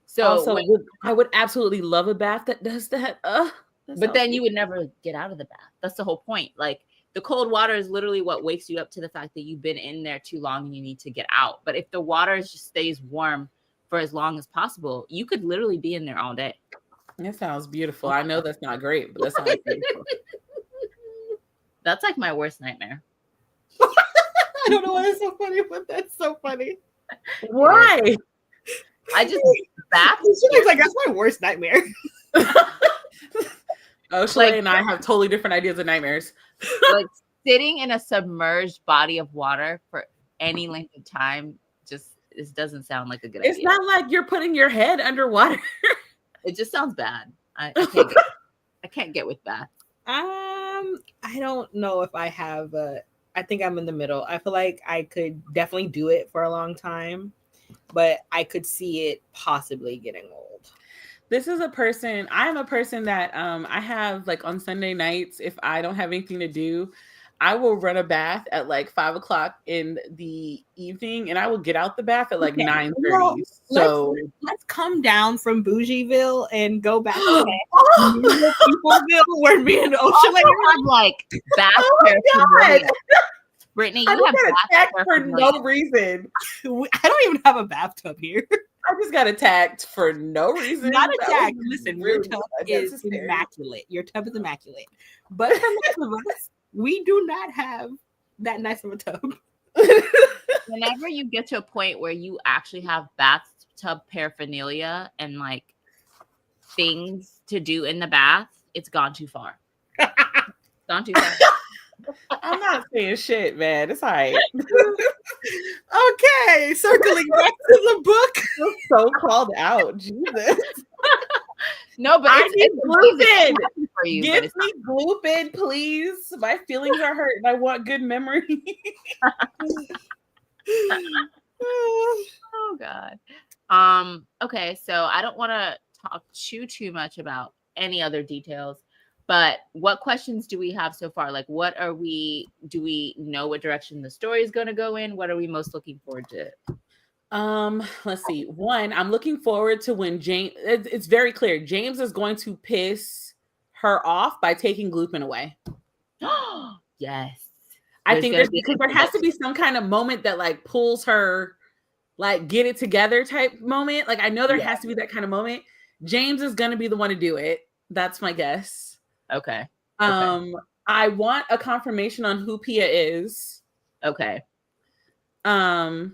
S1: So
S2: I would absolutely love a bath that does that.
S1: But then you would never get out of the bath. That's the whole point. Like the cold water is literally what wakes you up to the fact that you've been in there too long and you need to get out. But if the water just stays warm for as long as possible, you could literally be in there all day.
S2: That sounds beautiful. I know that's not great, but that sounds beautiful.
S1: That's like my worst nightmare.
S3: I don't know why it's so funny, but that's so funny.
S2: Why?
S1: I just bath.
S3: She's like, that's my worst nightmare.
S2: Shalay and I have totally different ideas of nightmares.
S1: Like sitting in a submerged body of water for any length of time, this doesn't sound like a good idea.
S2: It's not like you're putting your head underwater.
S1: It just sounds bad. I can't get with bath.
S3: I don't know if I have I think I'm in the middle. I feel like I could definitely do it for a long time, but I could see it possibly getting old.
S2: I'm a person that I have like on Sunday nights, if I don't have anything to do, I will run a bath at like 5:00 in the evening, and I will get out the bath at like 9:30. Well, so
S3: let's come down from Bougieville and go back to Peopleville, where me and Ocean
S1: have like bath. Oh my God. Brittany, you have
S2: attacked for no reason.
S3: I don't even have a bathtub here.
S2: I just got attacked for no reason.
S3: Not attacked. Listen, your tub is immaculate. Your tub is immaculate. But for most of us, we do not have that nice of a tub.
S1: Whenever you get to a point where you actually have bathtub paraphernalia and like things to do in the bath, it's gone too far. Gone too far.
S2: I'm not saying shit, man. It's all right.
S3: Okay, circling back to the book.
S2: So called out, Jesus.
S1: No, but
S2: I need Gloopin. For you, give me Gloopin, please. My feelings are hurt, and I want good memory.
S1: Oh God. Okay, so I don't want to talk too much about any other details. But what questions do we have so far? Like, do we know what direction the story is going to go in? What are we most looking forward to?
S2: Let's see. One, I'm looking forward to when James, it's very clear, James is going to piss her off by taking Gloopin away.
S1: Yes.
S2: I think because there has to be some kind of moment that like pulls her, like get it together type moment. Like I know there has to be that kind of moment. James is going to be the one to do it. That's my guess.
S1: Okay.
S2: I want a confirmation on who Pia is.
S1: Okay.
S2: I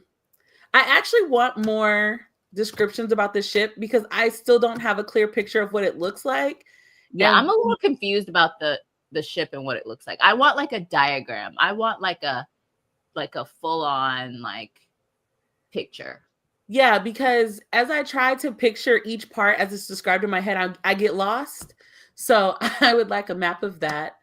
S2: actually want more descriptions about the ship because I still don't have a clear picture of what it looks like.
S1: Yeah, I'm a little confused about the ship and what it looks like. I want like a diagram. I want like a full on like picture.
S2: Yeah, because as I try to picture each part as it's described in my head, I get lost. So I would like a map of that.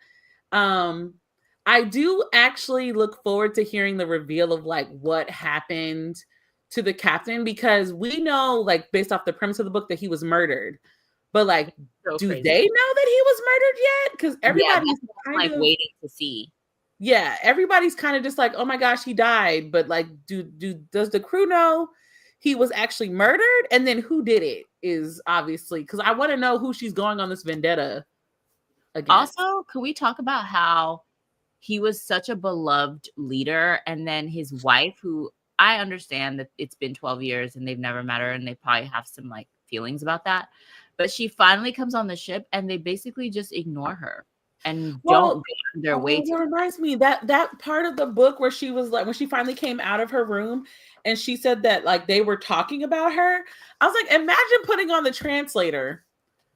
S2: I do actually look forward to hearing the reveal of like what happened to the captain, because we know like based off the premise of the book that he was murdered, but like, do they know that he was murdered yet? Because everybody's
S1: like waiting to see.
S2: Yeah, everybody's kind of just like, oh my gosh, he died. But like, does the crew know he was actually murdered? And then who did it? is obviously, because I want to know who she's going on this vendetta against.
S1: Also, can we talk about how he was such a beloved leader, and then his wife, who I understand that it's been 12 years and they've never met her and they probably have some like feelings about that, but she finally comes on the ship and they basically just ignore her and don't go their way.
S2: It reminds me that part of the book where she was like, when she finally came out of her room and she said that like they were talking about her, I was like, imagine putting on the translator.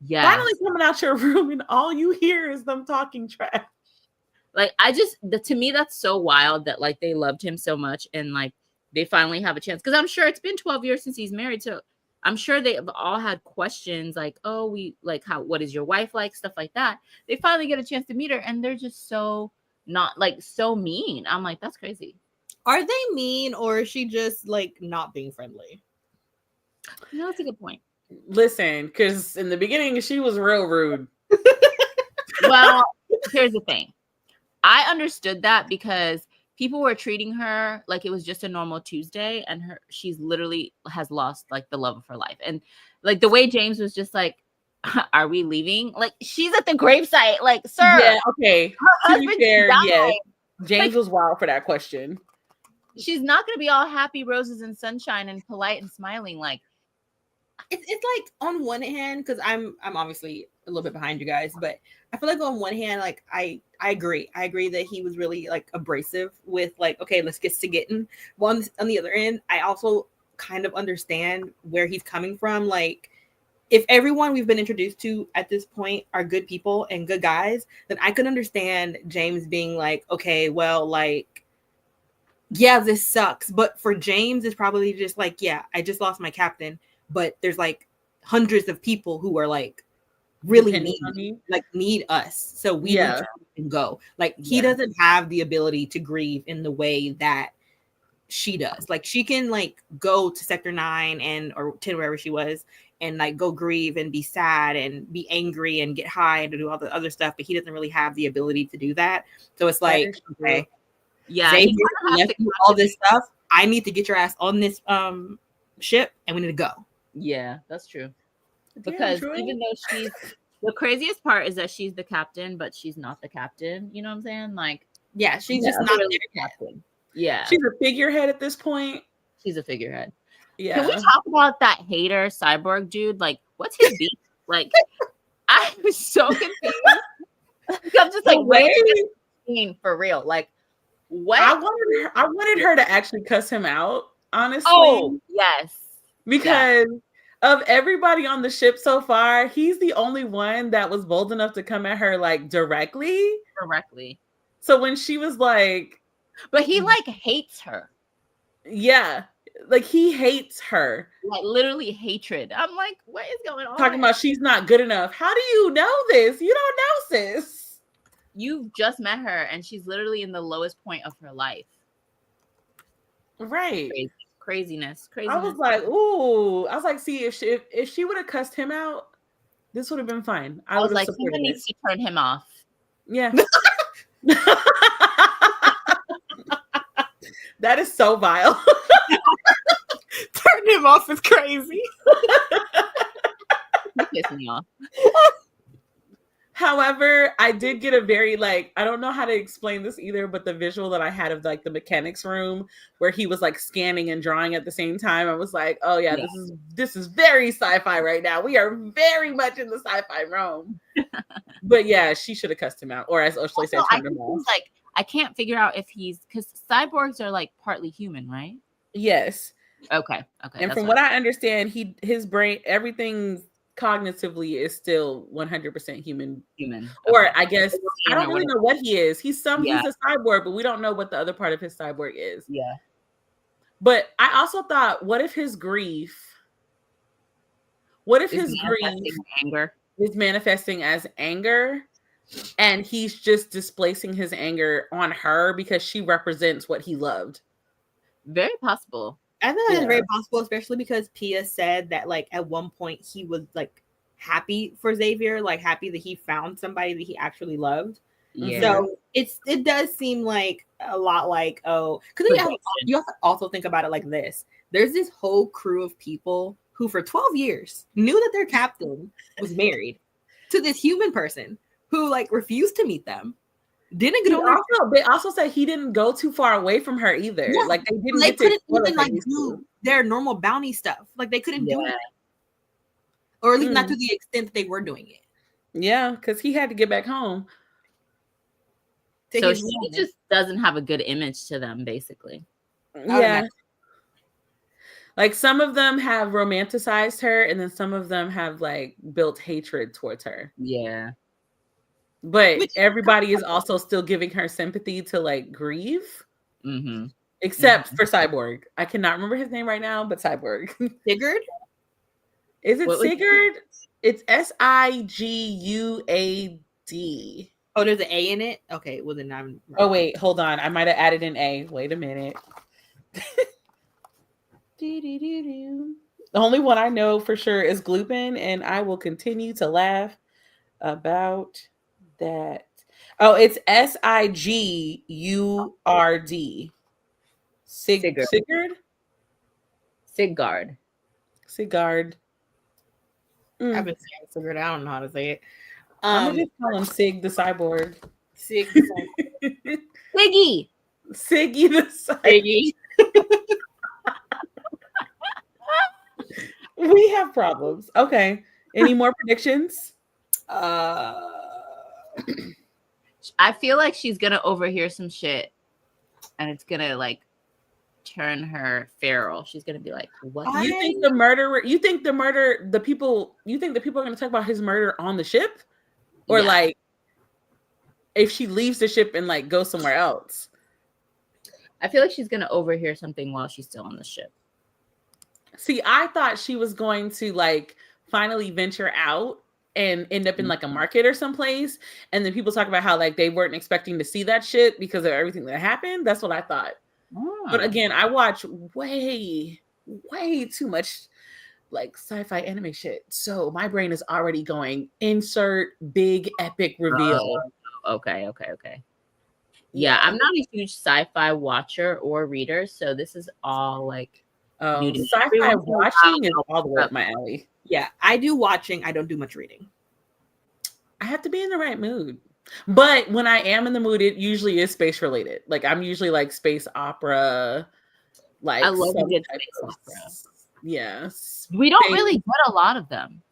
S2: Yeah, finally coming out your room and all you hear is them talking trash.
S1: Like, to me, that's so wild that like they loved him so much and like they finally have a chance. Because I'm sure it's been 12 years since he's married. So I'm sure they've all had questions like, oh, what is your wife like? Stuff like that. They finally get a chance to meet her and they're just so not like so mean. I'm like, that's crazy.
S3: Are they mean or is she just like not being friendly?
S1: No, that's a good point.
S2: Listen, because in the beginning she was real rude.
S1: Well, here's the thing. I understood that because people were treating her like it was just a normal Tuesday, and she's literally has lost like the love of her life. And like the way James was just like, are we leaving? Like, she's at the gravesite, like, sir.
S2: Yeah, okay. To be fair, yeah. James was wild for that question.
S1: She's not gonna be all happy, roses and sunshine and polite and smiling. Like,
S3: it's like on one hand, because I'm obviously a little bit behind you guys, but I feel like on one hand, like I agree that he was really like abrasive with like, okay, let's get to getting. Well, on the other end, I also kind of understand where he's coming from. Like, if everyone we've been introduced to at this point are good people and good guys, then I could understand James being like, okay, well, like, yeah, this sucks. But for James, it's probably just like, yeah, I just lost my captain, but there's like hundreds of people who are like really need us, so we need to go. Like, he doesn't have the ability to grieve in the way that she does. Like, she can like go to Sector 9 or 10, wherever she was, and like go grieve and be sad and be angry and get high and do all the other stuff, but he doesn't really have the ability to do that. So it's like, okay, Xavier left you all this stuff. I need to get your ass on this ship and we need to go.
S1: Yeah, that's true. Because even though she's the craziest part is that she's the captain, but she's not the captain. You know what I'm saying? Like,
S3: yeah, she's just not really the captain.
S1: Yeah,
S2: she's a figurehead at this point.
S1: She's a figurehead.
S2: Yeah.
S1: Can we talk about that hater cyborg dude? Like, what's his beef? Like, I was so confused. I'm just like, wait, for real. Like, what?
S2: I wanted her to actually cuss him out, honestly.
S1: Oh, yes.
S2: Because of everybody on the ship so far, he's the only one that was bold enough to come at her like directly. So when she was like,
S1: but he like hates her.
S2: Yeah. Like, he hates her.
S1: Like, literally hatred. I'm like, what is going on?
S2: Talking about she's not good enough. How do you know this? You don't know, sis.
S1: You've just met her and she's literally in the lowest point of her life.
S2: Right.
S1: Craziness.
S2: I was like, ooh. I was like, see, if she would have cussed him out, this would have been fine.
S1: I was like, someone needs to turn him off.
S2: Yeah. That is so vile.
S3: Turn him off is crazy.
S1: You piss me off.
S2: However, I did get a very like, I don't know how to explain this either, but the visual that I had of like the mechanics room where he was like scanning and drawing at the same time, I was like, oh yeah. This is very sci-fi right now. We are very much in the sci-fi realm. But yeah, she should have cussed him out, or as Ashley said, turned him off.
S1: Like, I can't figure out if because cyborgs are like partly human, right?
S2: Yes.
S1: Okay.
S2: And from what I understand, his brain, everything cognitively is still 100% human. Or I guess I don't really know what he is. He's a cyborg, but we don't know what the other part of his cyborg is.
S1: Yeah.
S2: But I also thought, what if his grief
S1: anger
S2: is manifesting as anger, and he's just displacing his anger on her because she represents what he loved?
S1: Very possible.
S3: I think that's very possible, especially because Pia said that like at one point he was like happy for Xavier, like happy that he found somebody that he actually loved. Yeah. So it does seem like a lot like, because you have to also think about it like this. There's this whole crew of people who for 12 years knew that their captain was married to this human person who like refused to meet them. Didn't get on
S2: They also said he didn't go too far away from her either.
S3: Yeah.
S2: Like they didn't.
S3: They couldn't even like do their normal bounty stuff. Like they couldn't do it, or at least not to the extent that they were doing it.
S2: Yeah, because he had to get back home.
S1: So she just doesn't have a good image to them, basically.
S2: Yeah. Like some of them have romanticized her, and then some of them have like built hatred towards her.
S1: Yeah.
S2: But everybody is also still giving her sympathy to like grieve.
S1: Mm-hmm.
S2: Except for Cyborg. I cannot remember his name right now, but Cyborg.
S3: Sigurd?
S2: Is it Sigurd? It's Siguad.
S3: Oh, there's an A in it? Okay, well then I'm...
S2: Oh, wait, hold on. I might have added an A. Wait a minute. The only one I know for sure is Gloopin, and I will continue to laugh about that. Oh, it's Sigurd. Sigurd? Sigurd.
S3: I've been saying Sigurd. I don't know how to say it.
S2: I'm gonna just call him Sig the Cyborg.
S3: Sig.
S1: Siggy
S2: the Cyborg. We have problems. Okay. Any more predictions?
S1: I feel like she's gonna overhear some shit, and it's gonna like turn her feral. She's gonna be like, "What?
S2: You think the people are gonna talk about his murder on the ship, or like if she leaves the ship and like goes somewhere else?"
S1: I feel like she's gonna overhear something while she's still on the ship.
S2: See, I thought she was going to like finally venture out and end up in like a market or someplace, and then people talk about how like they weren't expecting to see that shit because of everything that happened. That's what I thought. But again, I watch way too much like sci-fi anime shit, so my brain is already going insert big epic reveal.
S1: Okay. Yeah, I'm not a huge sci-fi watcher or reader, so this is all like
S2: sci-fi watching is all the way up my alley.
S3: Yeah, I do watching. I don't do much reading.
S2: I have to be in the right mood. But when I am in the mood, it usually is space related. Like I'm usually like space opera. Like
S1: I love a good space opera.
S2: Yes.
S1: We don't really get a lot of them.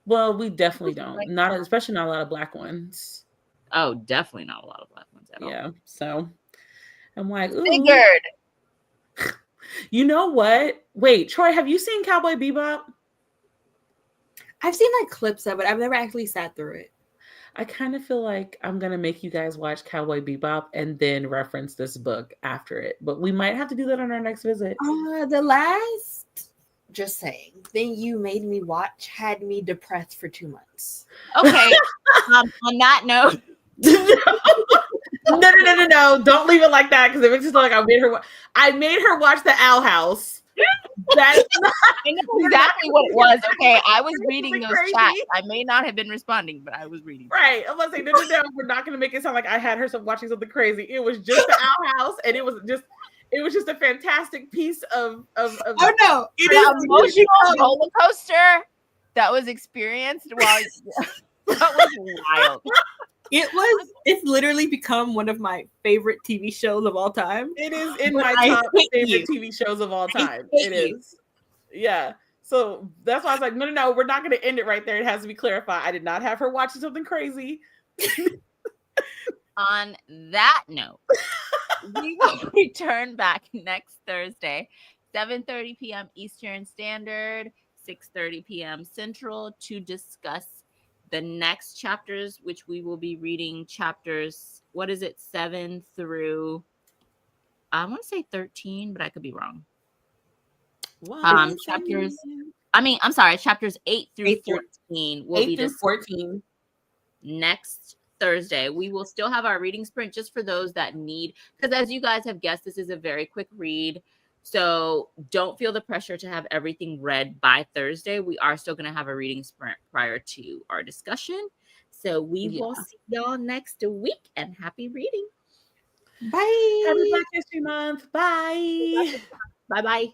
S2: Well, we definitely don't. Especially not a lot of Black ones.
S1: Oh, definitely not a lot of Black ones at all.
S2: Yeah. So I'm like, ooh.
S1: Figured.
S2: You know what? Wait, Troy, have you seen Cowboy Bebop?
S3: I've seen like clips of it. I've never actually sat through it.
S2: I kind of feel like I'm going to make you guys watch Cowboy Bebop and then reference this book after it. But we might have to do that on our next visit.
S3: The last, just saying, thing you made me watch had me depressed for 2 months.
S1: Okay. On that note.
S2: No. Don't leave it like that, because it makes it like I made her watch The Owl House. That's not,
S1: I know exactly what it was. Okay, I was reading those chats. I may not have been responding, but I was reading.
S2: Right. I'm gonna say no. We're not gonna make it sound like I had her watching something crazy. It was just The Owl House, and it was just a fantastic piece of
S3: oh no,
S1: it is emotional roller coaster that was experienced while that was wild.
S3: It's literally become one of my favorite TV shows of all time.
S2: It is in my top favorite TV shows of all time. It is. Yeah. So that's why I was like, no, we're not going to end it right there. It has to be clarified. I did not have her watching something crazy.
S1: On that note, we will return back next Thursday, 7:30 p.m. Eastern Standard, 6:30 p.m. Central, to discuss the next chapters, which we will be reading chapters, 7 through, I want to say 13, but I could be wrong. Chapters 8 through 14 will be 14 next Thursday. We will still have our reading sprint just for those that need, because as you guys have guessed, this is a very quick read. So don't feel the pressure to have everything read by Thursday. We are still going to have a reading sprint prior to our discussion. So we will see y'all next week, and happy reading.
S3: Bye.
S2: Happy Black History Month. Bye.
S1: Bye-bye.